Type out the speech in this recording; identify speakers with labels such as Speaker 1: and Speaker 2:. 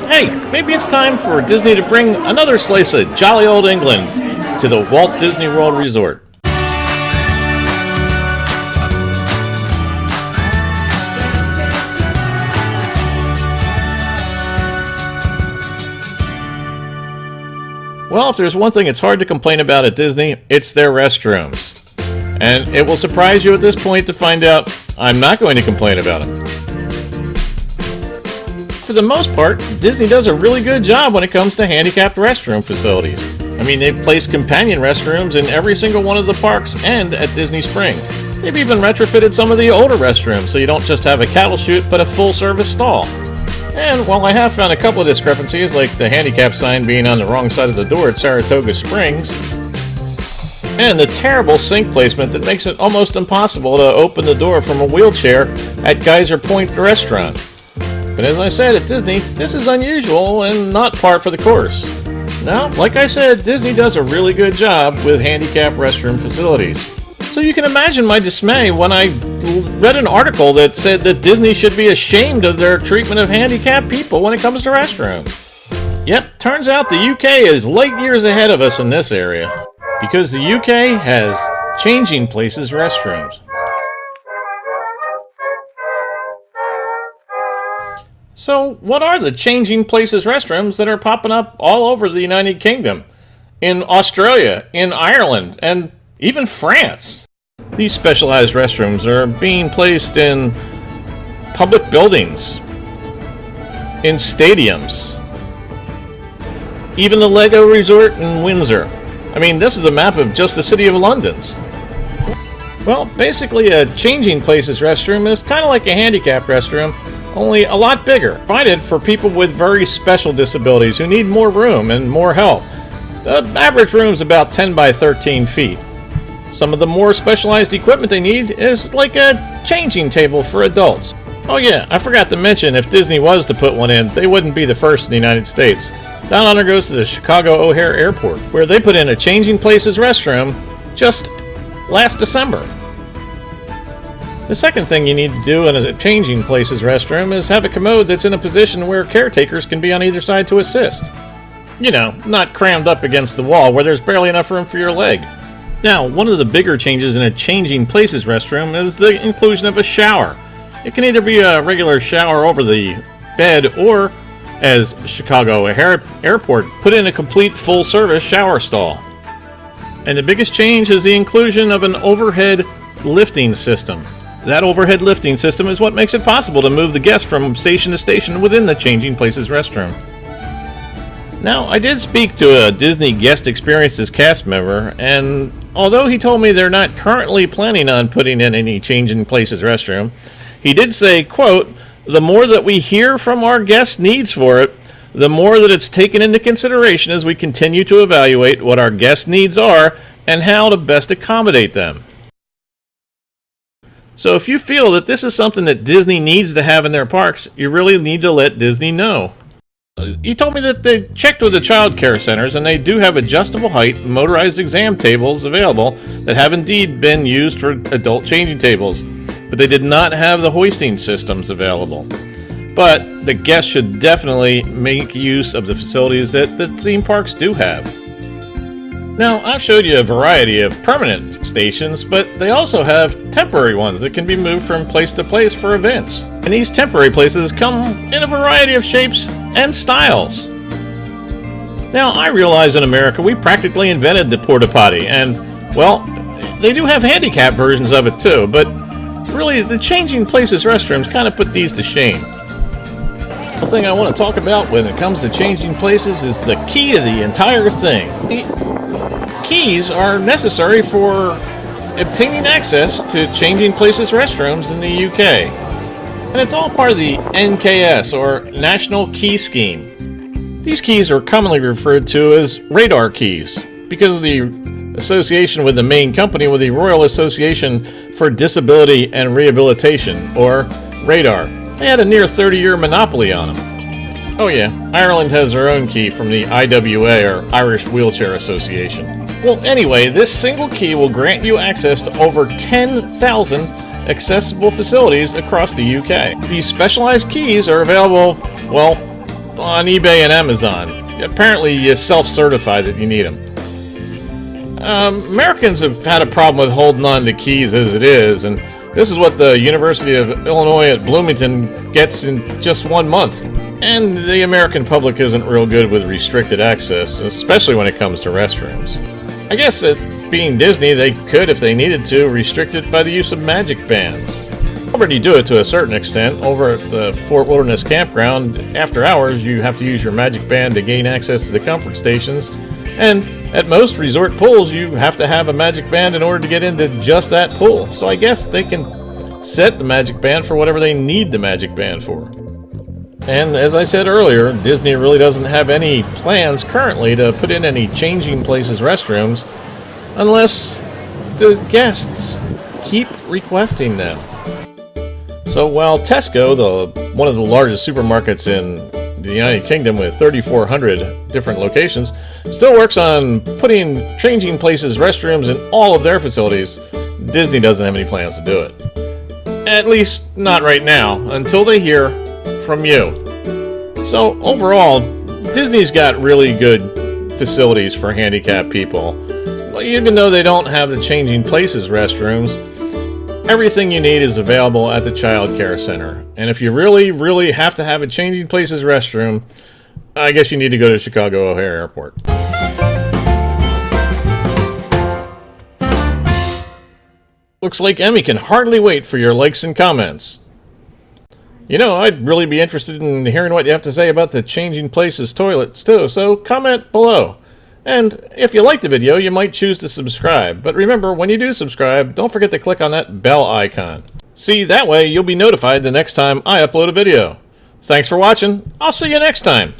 Speaker 1: hey, maybe it's time for Disney to bring another slice of jolly old England to the Walt Disney World Resort. Well, if there's one thing it's hard to complain about at Disney, it's their restrooms. And it will surprise you at this point to find out I'm not going to complain about them. For the most part, Disney does a really good job when it comes to handicapped restroom facilities. I mean, they've placed companion restrooms in every single one of the parks and at Disney Springs. They've even retrofitted some of the older restrooms so you don't just have a cattle chute but a full-service stall. And while I have found a couple of discrepancies, like the handicap sign being on the wrong side of the door at Saratoga Springs, and the terrible sink placement that makes it almost impossible to open the door from a wheelchair at Geyser Point Restaurant. But as I said at Disney, this is unusual and not par for the course. Now, like I said, Disney does a really good job with handicapped restroom facilities. So you can imagine my dismay when I read an article that said that Disney should be ashamed of their treatment of handicapped people when it comes to restrooms. Yep, turns out the UK is light years ahead of us in this area, because the UK has changing places restrooms. So, what are the changing places restrooms that are popping up all over the United Kingdom, in Australia, in Ireland, and even France? These specialized restrooms are being placed in public buildings, in stadiums, even the Lego Resort in Windsor. I mean, this is a map of just the City of London's. Well, basically a changing places restroom is kind of like a handicapped restroom, only a lot bigger, provided for people with very special disabilities who need more room and more help. The average room is about 10 by 13 feet. Some of the more specialized equipment they need is like a changing table for adults. Oh yeah, I forgot to mention, if Disney was to put one in, they wouldn't be the first in the United States. That honor goes to the Chicago O'Hare Airport, where they put in a changing places restroom just last December. The second thing you need to do in a changing places restroom is have a commode that's in a position where caretakers can be on either side to assist. You know, not crammed up against the wall where there's barely enough room for your leg. Now, one of the bigger changes in a changing places restroom is the inclusion of a shower. It can either be a regular shower over the bed or, as Chicago O'Hare Airport, put in a complete full-service shower stall. And the biggest change is the inclusion of an overhead lifting system. That overhead lifting system is what makes it possible to move the guests from station to station within the changing places restroom. Now, I did speak to a Disney Guest Experiences cast member, and although he told me they're not currently planning on putting in any changing places restroom, he did say, quote, "The more that we hear from our guests' needs for it, the more that it's taken into consideration as we continue to evaluate what our guests' needs are and how to best accommodate them." So if you feel that this is something that Disney needs to have in their parks, you really need to let Disney know. He told me that they checked with the child care centers and they do have adjustable height motorized exam tables available that have indeed been used for adult changing tables, but they did not have the hoisting systems available. But the guests should definitely make use of the facilities that the theme parks do have. Now, I've showed you a variety of permanent stations, but they also have temporary ones that can be moved from place to place for events. And these temporary places come in a variety of shapes and styles. Now, I realize in America we practically invented the porta potty, and, well, they do have handicap versions of it too, but really the changing places restrooms kind of put these to shame. The thing I want to talk about when it comes to changing places is the key to the entire thing. Keys are necessary for obtaining access to changing places restrooms in the UK. And it's all part of the NKS, or National Key Scheme. These keys are commonly referred to as radar keys because of the association with the main company with the Royal Association for Disability and Rehabilitation, or RADAR. They had a near 30-year monopoly on them. Oh yeah, Ireland has their own key from the IWA, or Irish Wheelchair Association. Well, anyway, this single key will grant you access to over 10,000 accessible facilities across the UK. These specialized keys are available, well, on eBay and Amazon. Apparently, you self-certify that you need them. Americans have had a problem with holding on to keys as it is, and this is what the University of Illinois at Bloomington gets in just 1 month. And the American public isn't real good with restricted access, especially when it comes to restrooms. I guess it being Disney, they could, if they needed to, restrict it by the use of magic bands. Already do it to a certain extent. Over at the Fort Wilderness Campground, after hours, you have to use your magic band to gain access to the comfort stations. And at most resort pools, you have to have a magic band in order to get into just that pool. So I guess they can set the magic band for whatever they need the magic band for. And as I said earlier, Disney really doesn't have any plans currently to put in any changing places restrooms unless the guests keep requesting them. So while Tesco, one of the largest supermarkets in the United Kingdom with 3,400 different locations, still works on putting changing places restrooms in all of their facilities, Disney doesn't have any plans to do it. At least not right now, until they hear from you. So overall, Disney's got really good facilities for handicapped people. Even though they don't have the changing places restrooms, everything you need is available at the Child Care Center. And if you really, really have to have a changing places restroom, I guess you need to go to Chicago O'Hare Airport. Looks like Emmy can hardly wait for your likes and comments. You know, I'd really be interested in hearing what you have to say about the changing places toilets too, so comment below. And if you like the video, you might choose to subscribe. But remember, when you do subscribe, don't forget to click on that bell icon. See, that way you'll be notified the next time I upload a video. Thanks for watching. I'll see you next time.